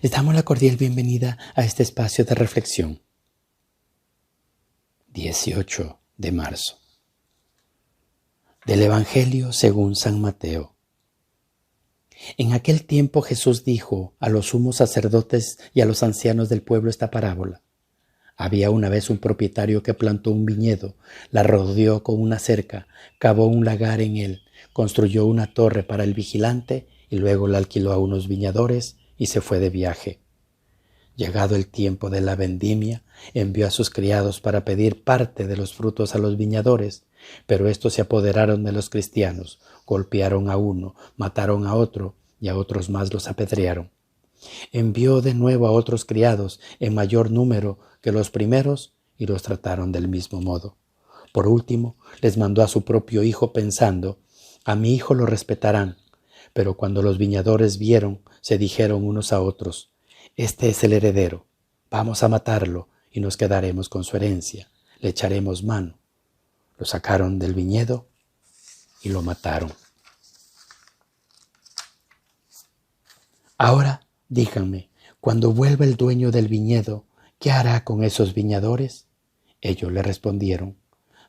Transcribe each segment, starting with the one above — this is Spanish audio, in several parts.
Les damos la cordial bienvenida a este espacio de reflexión. 18 de marzo. Del Evangelio según San Mateo. En aquel tiempo Jesús dijo a los sumos sacerdotes y a los ancianos del pueblo esta parábola. Había una vez un propietario que plantó un viñedo, la rodeó con una cerca, cavó un lagar en él, construyó una torre para el vigilante y luego la alquiló a unos viñadores y se fue de viaje. Llegado el tiempo de la vendimia, envió a sus criados para pedir parte de los frutos a los viñadores, pero estos se apoderaron de los cristianos, golpearon a uno, mataron a otro y a otros más los apedrearon. Envió de nuevo a otros criados en mayor número que los primeros y los trataron del mismo modo. Por último, les mandó a su propio hijo pensando, a mi hijo lo respetarán. Pero cuando los viñadores vieron, se dijeron unos a otros, este es el heredero, vamos a matarlo y nos quedaremos con su herencia, le echaremos mano. Lo sacaron del viñedo y lo mataron. Ahora, díganme, cuando vuelva el dueño del viñedo, ¿qué hará con esos viñadores? Ellos le respondieron,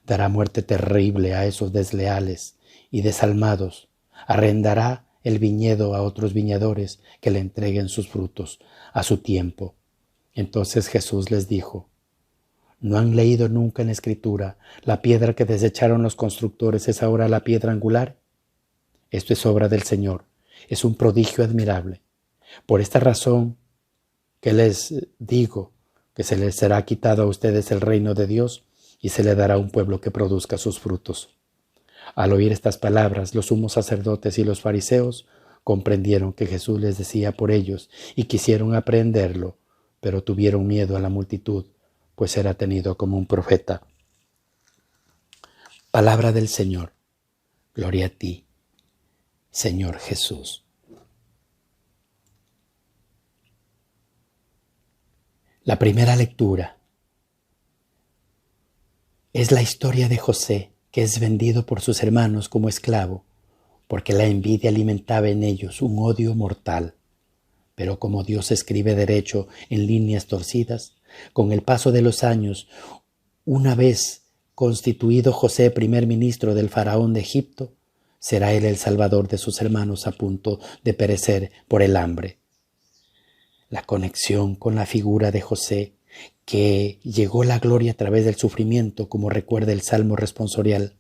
dará muerte terrible a esos desleales y desalmados, arrendará el viñedo a otros viñadores que le entreguen sus frutos a su tiempo. Entonces Jesús les dijo, ¿no han leído nunca en la Escritura, la piedra que desecharon los constructores es ahora la piedra angular? Esto es obra del Señor, es un prodigio admirable. Por esta razón que les digo que se les será quitado a ustedes el reino de Dios y se le dará un pueblo que produzca sus frutos. Al oír estas palabras, los sumos sacerdotes y los fariseos comprendieron que Jesús les decía por ellos y quisieron aprehenderlo, pero tuvieron miedo a la multitud, pues era tenido como un profeta. Palabra del Señor. Gloria a ti, Señor Jesús. La primera lectura es la historia de José, que es vendido por sus hermanos como esclavo, porque la envidia alimentaba en ellos un odio mortal. Pero como Dios escribe derecho en líneas torcidas, con el paso de los años, una vez constituido José primer ministro del faraón de Egipto, será él el salvador de sus hermanos a punto de perecer por el hambre. La conexión con la figura de José, que llegó la gloria a través del sufrimiento, como recuerda el Salmo responsorial.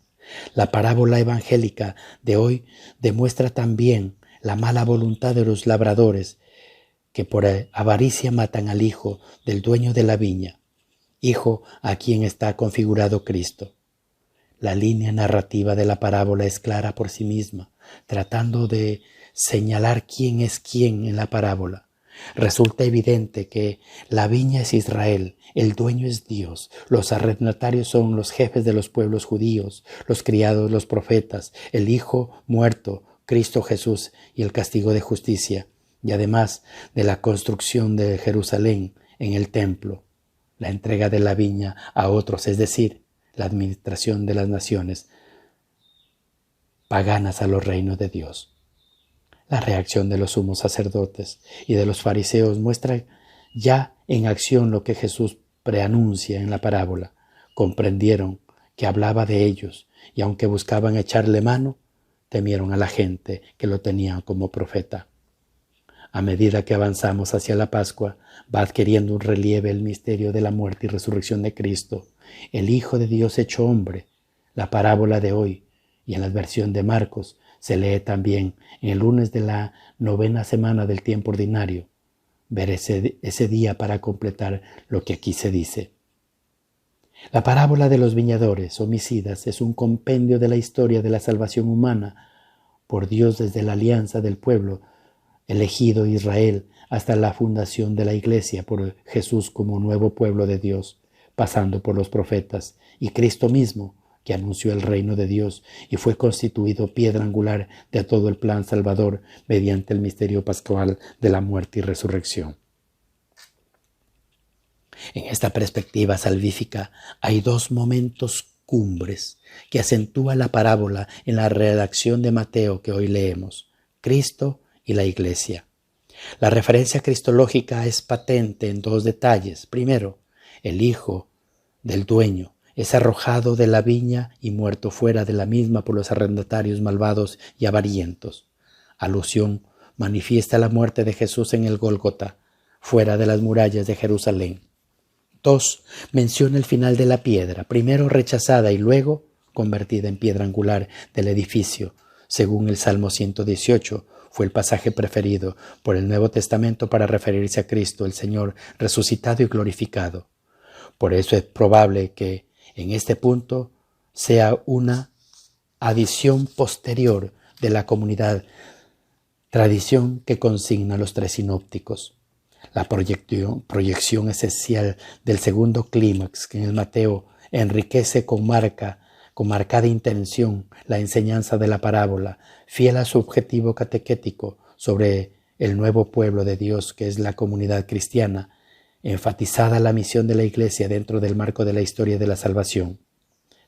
La parábola evangélica de hoy demuestra también la mala voluntad de los labradores que por avaricia matan al hijo del dueño de la viña, hijo a quien está configurado Cristo. La línea narrativa de la parábola es clara por sí misma, tratando de señalar quién es quién en la parábola. Resulta evidente que la viña es Israel, el dueño es Dios, los arrendatarios son los jefes de los pueblos judíos, los criados los profetas, el Hijo muerto, Cristo Jesús y el castigo de justicia, y además de la construcción de Jerusalén en el templo, la entrega de la viña a otros, es decir, la administración de las naciones paganas a los reinos de Dios. La reacción de los sumos sacerdotes y de los fariseos muestra ya en acción lo que Jesús preanuncia en la parábola. Comprendieron que hablaba de ellos y aunque buscaban echarle mano, temieron a la gente que lo tenía como profeta. A medida que avanzamos hacia la Pascua, va adquiriendo un relieve el misterio de la muerte y resurrección de Cristo, el Hijo de Dios hecho hombre. La parábola de hoy y en la versión de Marcos se lee también en el lunes de la 9ª semana del tiempo ordinario. Ver ese día para completar lo que aquí se dice. La parábola de los viñadores homicidas es un compendio de la historia de la salvación humana por Dios desde la alianza del pueblo elegido Israel hasta la fundación de la Iglesia por Jesús como nuevo pueblo de Dios, pasando por los profetas y Cristo mismo, que anunció el reino de Dios y fue constituido piedra angular de todo el plan salvador mediante el misterio pascual de la muerte y resurrección. En esta perspectiva salvífica hay dos momentos cumbres que acentúa la parábola en la redacción de Mateo que hoy leemos, Cristo y la Iglesia. La referencia cristológica es patente en dos detalles. Primero, el hijo del dueño es arrojado de la viña y muerto fuera de la misma por los arrendatarios malvados y avarientos. Alusión manifiesta la muerte de Jesús en el Gólgota, fuera de las murallas de Jerusalén. 2. Menciona el final de la piedra, primero rechazada y luego convertida en piedra angular del edificio. Según el Salmo 118, fue el pasaje preferido por el Nuevo Testamento para referirse a Cristo, el Señor, resucitado y glorificado. Por eso es probable que en este punto sea una adición posterior de la comunidad, tradición que consigna los tres sinópticos. La proyección esencial del segundo clímax, que en el Mateo enriquece con marcada intención la enseñanza de la parábola, fiel a su objetivo catequético sobre el nuevo pueblo de Dios que es la comunidad cristiana, enfatizada la misión de la Iglesia dentro del marco de la historia de la salvación.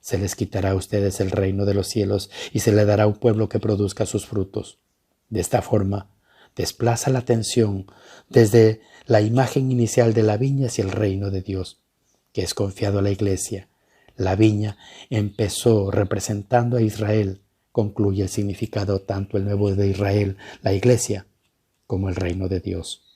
Se les quitará a ustedes el reino de los cielos y se le dará un pueblo que produzca sus frutos. De esta forma, desplaza la atención desde la imagen inicial de la viña hacia el reino de Dios, que es confiado a la Iglesia. La viña empezó representando a Israel, concluye el significado tanto el nuevo de Israel, la Iglesia, como el reino de Dios.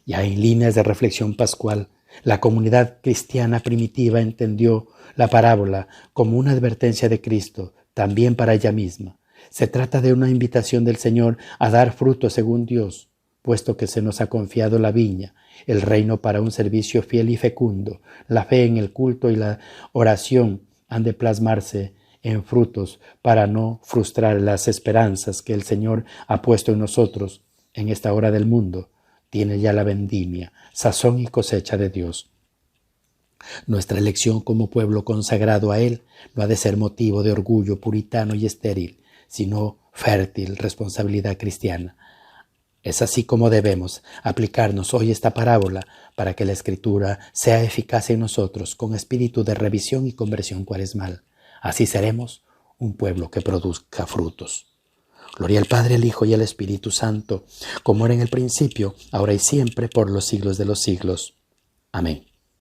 Ya en líneas de reflexión pascual, la comunidad cristiana primitiva entendió la parábola como una advertencia de Cristo, también para ella misma. Se trata de una invitación del Señor a dar fruto según Dios, puesto que se nos ha confiado la viña, el reino para un servicio fiel y fecundo. La fe en el culto y la oración han de plasmarse en frutos para no frustrar las esperanzas que el Señor ha puesto en nosotros en esta hora del mundo. Tiene ya la vendimia, sazón y cosecha de Dios. Nuestra elección como pueblo consagrado a Él no ha de ser motivo de orgullo puritano y estéril, sino fértil responsabilidad cristiana. Es así como debemos aplicarnos hoy esta parábola para que la Escritura sea eficaz en nosotros con espíritu de revisión y conversión cuaresmal. Así seremos un pueblo que produzca frutos. Gloria al Padre, al Hijo y al Espíritu Santo, como era en el principio, ahora y siempre, por los siglos de los siglos. Amén.